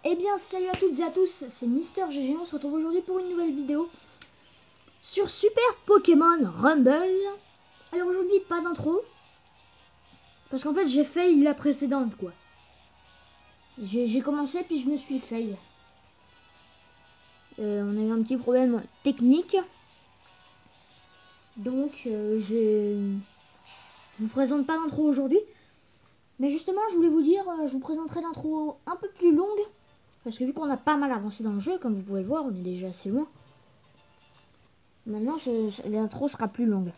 Eh bien salut à toutes et à tous, c'est Mister GG, on se retrouve aujourd'hui pour une nouvelle vidéo sur Super Pokémon Rumble. Alors aujourd'hui pas d'intro, parce qu'en fait j'ai fail la précédente quoi. J'ai commencé puis je me suis fail. On a eu un petit problème technique, donc je vous présente pas d'intro aujourd'hui. Mais justement je voulais vous dire, je vous présenterai l'intro un peu plus longue, parce que vu qu'on a pas mal avancé dans le jeu, comme vous pouvez le voir, on est déjà assez loin. Maintenant, l'intro sera plus longue.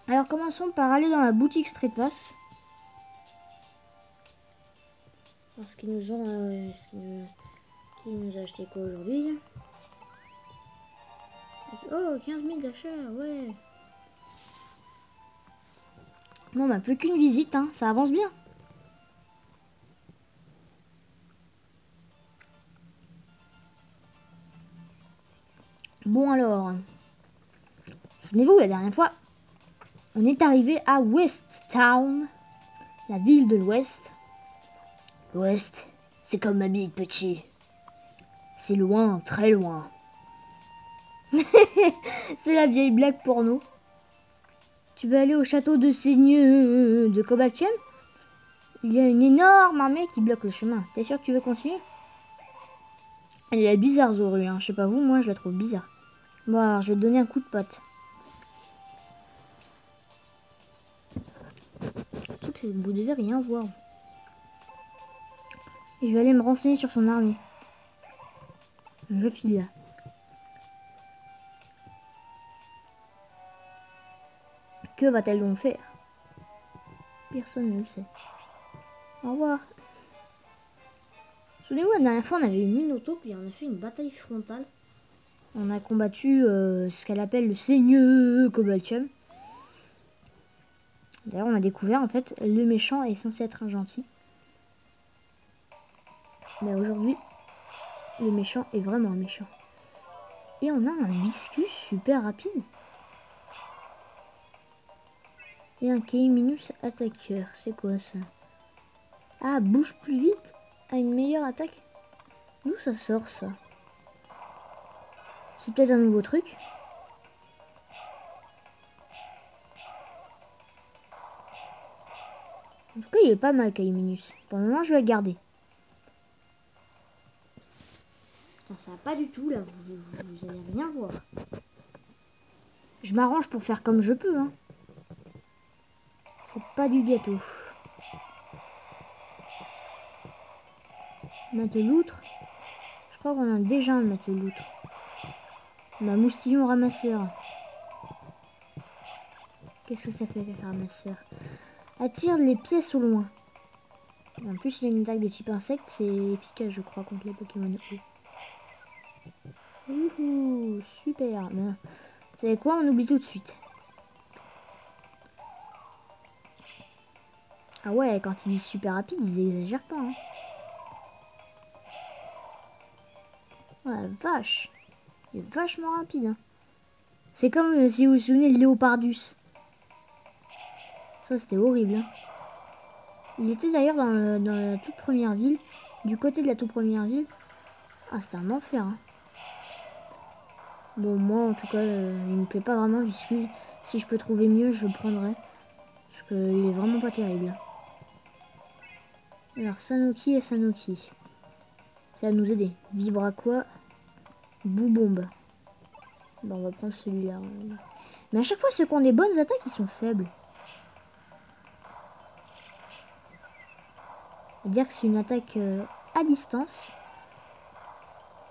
Alors, commençons par aller dans la boutique Street Pass. Parce qu'ils nous ont... qui nous a acheté quoi aujourd'hui? Oh, 15 000 d'achats, ouais. Bon, on n'a plus qu'une visite, hein. Ça avance bien. Bon, alors... Souvenez-vous, la dernière fois, on est arrivé à West Town, la ville de l'Ouest. L'Ouest, c'est comme ma bille, petit. C'est loin, très loin. C'est la vieille blague porno. Tu veux aller au château de Seigneur de Cobaltium? Il y a une énorme armée qui bloque le chemin. T'es sûr que tu veux continuer? Elle est bizarre, Zoru, hein. Je sais pas vous, moi je la trouve bizarre. Bon, alors je vais te donner un coup de pote. Vous devez rien voir. Et je vais aller me renseigner sur son armée. Je file là. Que va-t-elle donc faire? Personne ne le sait. Au revoir. Souvenez-vous, la dernière fois, on avait une Minotaur, puis on a fait une bataille frontale. On a combattu ce qu'elle appelle le Seigneur Cobaltium. D'ailleurs, on a découvert, en fait, le méchant est censé être un gentil. Mais aujourd'hui, le méchant est vraiment un méchant. Et on a un Viscus super rapide. Et un K-Minus attaqueur. C'est quoi ça? Ah, bouge plus vite. A une meilleure attaque. D'où ça sort ça? C'est peut-être un nouveau truc. En tout cas, il est pas mal K-Minus. Pour le moment, je vais le garder. Putain, ça va pas du tout là. Vous allez rien voir. Je m'arrange pour faire comme je peux. Hein. C'est pas du gâteau. Mateloutre. Je crois qu'on a déjà un mateloutre. On a moustillon ramasseur. Qu'est-ce que ça fait avec ramasseur? Attire les pièces au loin. En plus, il a une attaque de type insecte. C'est efficace, je crois, contre les Pokémon eau. Ouhou, super. Vous savez quoi? On oublie tout de suite. Ah ouais, quand ils disent super rapide, ils exagèrent pas. Hein. Ouais, vache. Il est vachement rapide. Hein. C'est comme si vous vous souvenez de Léopardus. Ça, c'était horrible. Hein. Il était d'ailleurs dans la toute première ville. Du côté de la toute première ville. Ah, c'était un enfer. Hein. Bon, moi, en tout cas, il me plaît pas vraiment. Viscus. Si je peux trouver mieux, je le prendrai. Parce qu'il est vraiment pas terrible. Alors, Sanoki et Sanoki. Ça va nous aider. Vibraqua. Boubombe. Bon, on va prendre celui-là. Mais à chaque fois, ceux qui ont des bonnes attaques, ils sont faibles. C'est-à-dire que c'est une attaque à distance.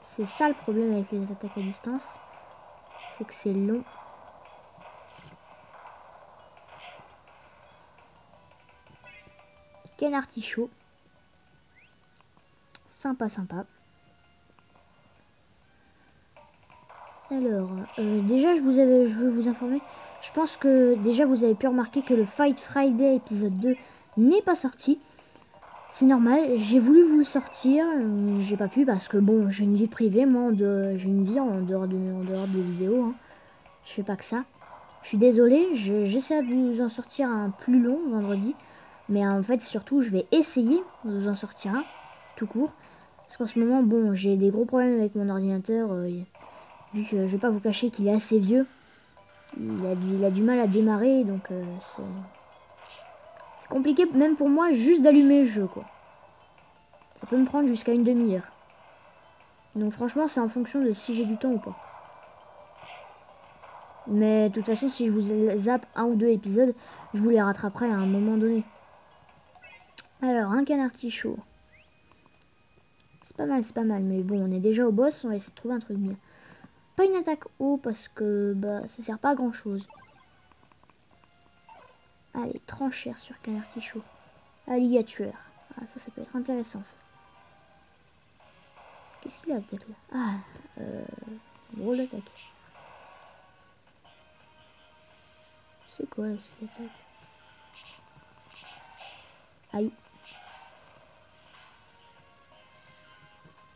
C'est ça le problème avec les attaques à distance. C'est que c'est long. Quel artichaut. Sympa, sympa. Alors, déjà, je veux vous informer. Je pense que déjà, vous avez pu remarquer que le Fight Friday épisode 2 n'est pas sorti. C'est normal, j'ai voulu vous le sortir. J'ai pas pu parce que, bon, j'ai une vie privée. Moi, j'ai une vie en dehors des vidéos. Hein. Je fais pas que ça. Je suis désolée, j'essaie de vous en sortir un plus long vendredi. Mais en fait, surtout, je vais essayer de vous en sortir un. tout court. Parce qu'en ce moment, bon, j'ai des gros problèmes avec mon ordinateur. Vu que je vais pas vous cacher qu'il est assez vieux. Il a du mal à démarrer, donc c'est compliqué même pour moi juste d'allumer le jeu, quoi. Ça peut me prendre jusqu'à une demi-heure. Donc franchement, c'est en fonction de si j'ai du temps ou pas. Mais de toute façon, si je vous zappe un ou deux épisodes, je vous les rattraperai à un moment donné. Alors, un canard artichaut. C'est pas mal. Mais bon, on est déjà au boss, on va essayer de trouver un truc bien. Pas une attaque haut parce que bah ça sert pas à grand chose. Allez, tranchère sur canard artichaut. Alligator. Ah, ça peut être intéressant, ça. Qu'est-ce qu'il a peut-être là? Ah, drôle d'attaque. C'est quoi cette attaque? Aïe.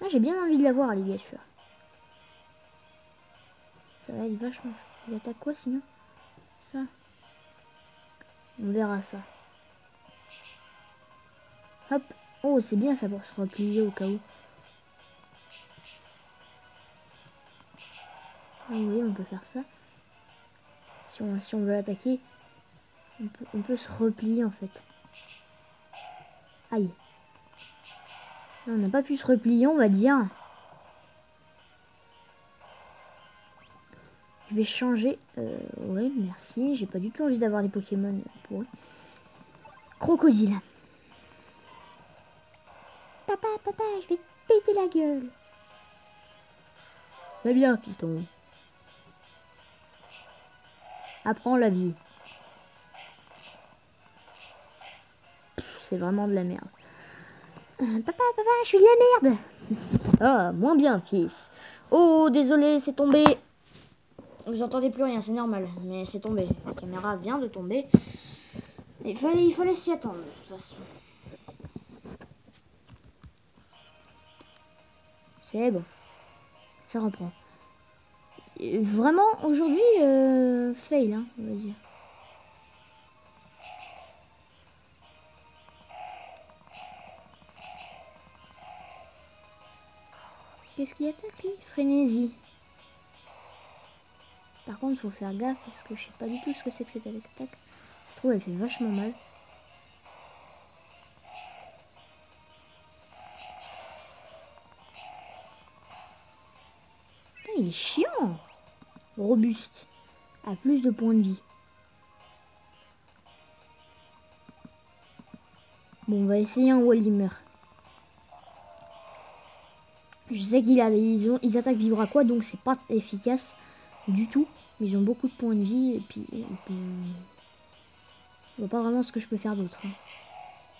Ah, j'ai bien envie de la voir, alligator. Ça va être vachement. Il attaque quoi sinon? Ça. On verra ça. Hop. Oh, c'est bien ça pour se replier au cas où. Ah oui, on peut faire ça. Si on veut l'attaquer, on peut se replier en fait. Aïe. On n'a pas pu se replier, on va dire. Je vais changer. Ouais, merci. J'ai pas du tout envie d'avoir des Pokémon pourris. Crocodile. Papa, je vais te péter la gueule. C'est bien, fiston. Apprends la vie. C'est vraiment de la merde. Papa, je suis de la merde. Ah, moins bien, fils. Oh, désolé, c'est tombé. Vous entendez plus rien, c'est normal. Mais c'est tombé. La caméra vient de tomber. Il fallait s'y attendre, de toute façon. C'est bon. Ça reprend. Vraiment, aujourd'hui, fail, hein, on va dire. Qu'est-ce qu'il attaque, lui? Frénésie. Par contre, il faut faire gaffe parce que je sais pas du tout ce que c'est que cette attaque. Ça se trouve, elle fait vachement mal. Putain, il est chiant. Robuste. A plus de points de vie. Bon, on va essayer un Waldimmer. Je sais ils attaquent Vibraquois, donc c'est pas efficace du tout. Mais ils ont beaucoup de points de vie et puis je vois pas vraiment ce que je peux faire d'autre. Hein.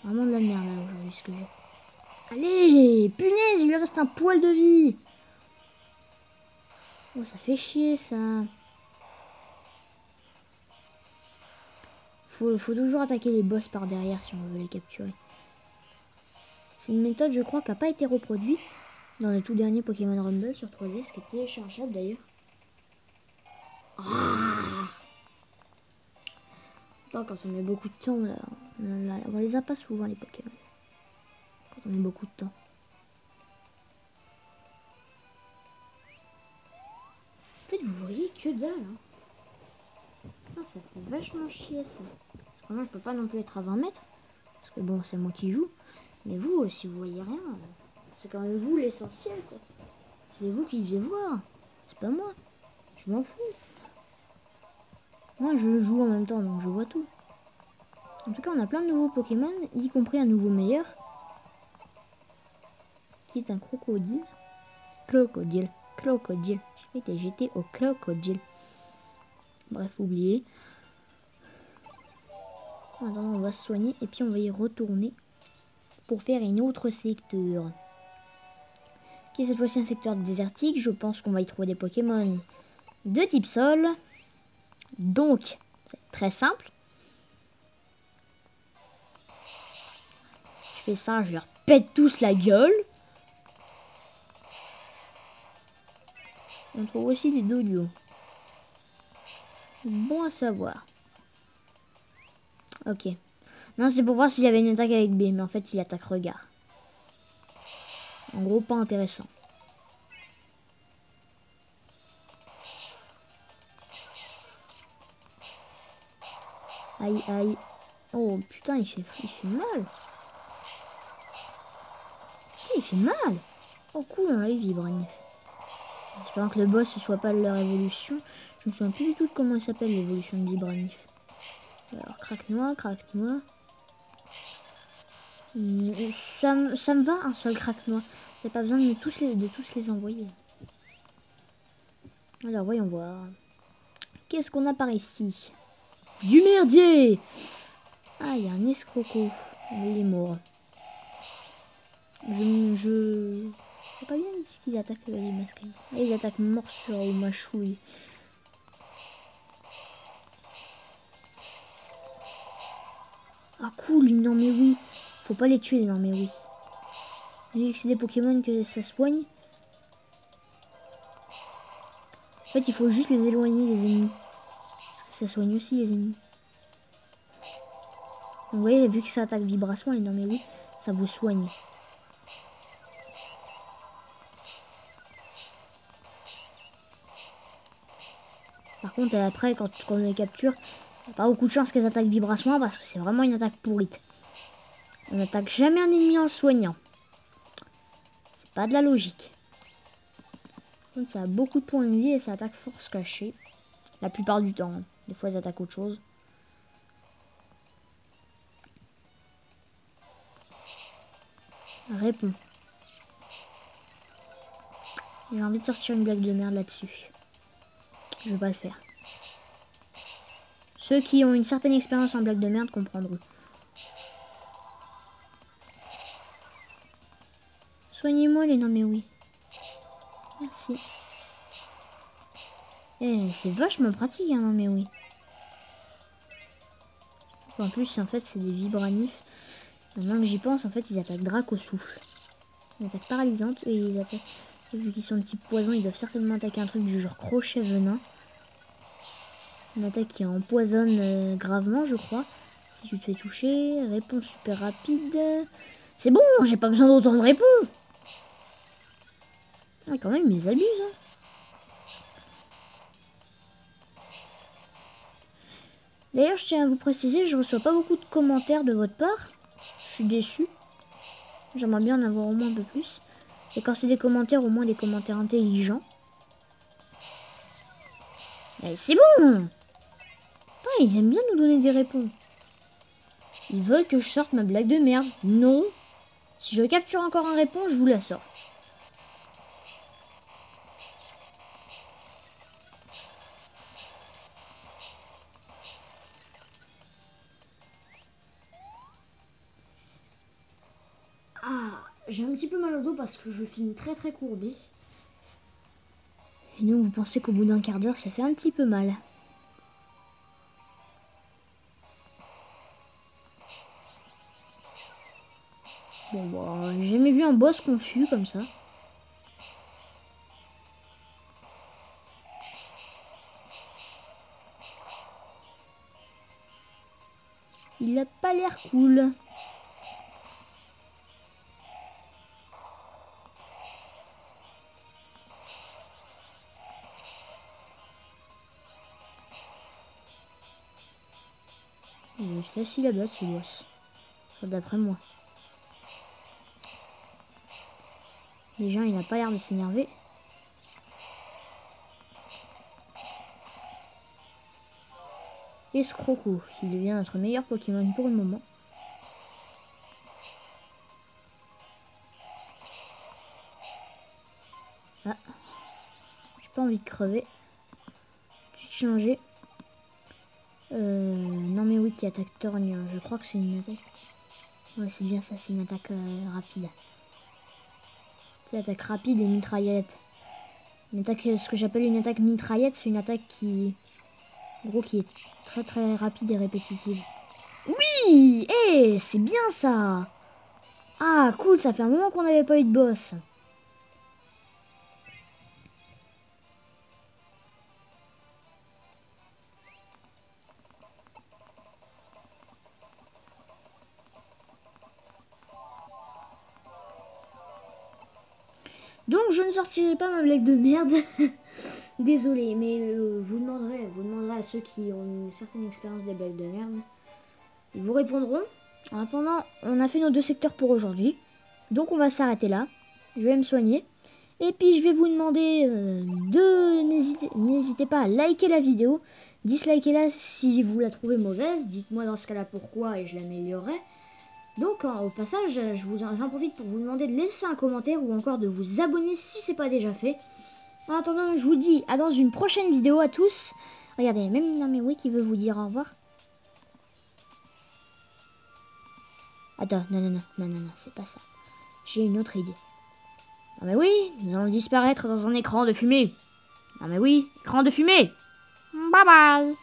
Vraiment de la merde là aujourd'hui ce que j'ai. Allez, punaise, il lui reste un poil de vie. Oh, ça fait chier ça. Faut toujours attaquer les boss par derrière si on veut les capturer. C'est une méthode, je crois, qui n'a pas été reproduite dans le tout dernier Pokémon Rumble sur 3DS, qui est téléchargeable d'ailleurs. Ah, quand on met beaucoup de temps, là, on les a pas souvent les Pokémon. Quand on met beaucoup de temps. En fait, vous voyez que dalle. Hein. Putain, ça fait vachement chier ça. Parce que moi, je peux pas non plus être à 20 mètres. Parce que bon, c'est moi qui joue. Mais vous, si vous voyez rien, c'est quand même vous l'essentiel, quoi. C'est vous qui devez voir. C'est pas moi. Je m'en fous. Moi, je joue en même temps, donc je vois tout. En tout cas, on a plein de nouveaux Pokémon, y compris un nouveau meilleur. Qui est un crocodile. Crocodile. J'étais au crocodile. Bref, oubliez. Attends, on va se soigner et puis on va y retourner pour faire une autre secteur. Qui est cette fois-ci un secteur désertique. Je pense qu'on va y trouver des Pokémon de type sol. Donc, c'est très simple. Je fais ça, je leur pète tous la gueule. On trouve aussi des dolios. Bon à savoir. Ok. Non, c'est pour voir s'il y avait une attaque avec B, mais en fait, il attaque regard. En gros, pas intéressant. Aïe, aïe. Oh putain, il fait mal. Il fait mal. Oh cool, on a eu Vibranif. J'espère que le boss ne soit pas leur évolution. Je me souviens plus du tout de comment il s'appelle l'évolution de Vibranif. Alors, craque-noix. Ça me va un seul craque-noix. Il n'y a pas besoin de tous les envoyer. Alors, voyons voir. Qu'est-ce qu'on a par ici? Du merdier! Ah, il y a un escroco. Mais il est mort. C'est pas bien ce qu'ils attaquent les masques. Ah, ils attaquent morsure ou mâchouille. Ah cool, non mais oui. Faut pas les tuer, non mais oui. Vu que c'est des Pokémon que ça soigne. En fait, il faut juste les éloigner, les ennemis. Parce que ça soigne aussi les ennemis. Donc, vous voyez, vu que ça attaque vibration, non mais oui, ça vous soigne. Par contre, après, quand on les capture, il n'y a pas beaucoup de chance qu'elles attaquent vibration parce que c'est vraiment une attaque pourrite. On n'attaque jamais un ennemi en le soignant. C'est pas de la logique. Par contre, ça a beaucoup de points de vie et ça attaque force cachée. La plupart du temps. Hein. Des fois, elles attaquent autre chose. Réponds. J'ai envie de sortir une blague de merde là-dessus. Je vais pas le faire. Ceux qui ont une certaine expérience en blague de merde comprendront. Soignez-moi les... Non mais oui. Merci. Eh, c'est vachement pratique, hein, non mais oui. En plus, en fait, c'est des vibranifs. Maintenant que j'y pense, en fait, ils attaquent Drac au souffle. Une attaque paralysante et ils attaquent... Vu qu'ils sont de type poison, ils doivent certainement attaquer un truc du genre crochet venin. Une attaque qui empoisonne gravement, je crois. Si tu te fais toucher, réponse super rapide. C'est bon, j'ai pas besoin d'autant de réponses. Ah, quand même, ils abusent. Hein. D'ailleurs, je tiens à vous préciser, je reçois pas beaucoup de commentaires de votre part. Je suis déçu. J'aimerais bien en avoir au moins un peu plus. Et quand c'est des commentaires, au moins des commentaires intelligents. Mais c'est bon! Ah, ils aiment bien nous donner des réponses. Ils veulent que je sorte ma blague de merde. Non. Si je capture encore un réponse, je vous la sors. Ah, j'ai un petit peu mal au dos parce que je filme très très courbé. Et donc vous pensez qu'au bout d'un quart d'heure, ça fait un petit peu mal. Bon, bah, j'ai jamais vu un boss confus comme ça. Il a pas l'air cool. Il est facile à battre ce boss. Enfin, d'après moi. Déjà, il n'a pas l'air de s'énerver. Escroco, qui devient notre meilleur Pokémon pour le moment. Ah, j'ai pas envie de crever. Tu te changer. Non mais oui, qui attaque Torgne. Je crois que c'est une attaque. Ouais, c'est bien ça, c'est une attaque rapide. C'est attaque rapide et mitraillette. Une attaque, ce que j'appelle une attaque mitraillette, c'est une attaque qui, en gros, qui est très très rapide et répétitive. Oui, c'est bien ça. Ah, cool, ça fait un moment qu'on n'avait pas eu de boss. Donc je ne sortirai pas ma blague de merde. Désolé, mais vous demanderez à ceux qui ont une certaine expérience des blagues de merde. Ils vous répondront. En attendant, on a fait nos 2 secteurs pour aujourd'hui. Donc on va s'arrêter là. Je vais me soigner. Et puis je vais vous demander n'hésitez pas à liker la vidéo. Dislikez-la si vous la trouvez mauvaise. Dites-moi dans ce cas-là pourquoi et je l'améliorerai. Donc au passage, j'en profite pour vous demander de laisser un commentaire ou encore de vous abonner si ce n'est pas déjà fait. En attendant, je vous dis à dans une prochaine vidéo à tous. Regardez, même Namewi qui veut vous dire au revoir. Attends, non, c'est pas ça. J'ai une autre idée. Non mais oui, nous allons disparaître dans un écran de fumée. Non mais oui, écran de fumée. Bye bye.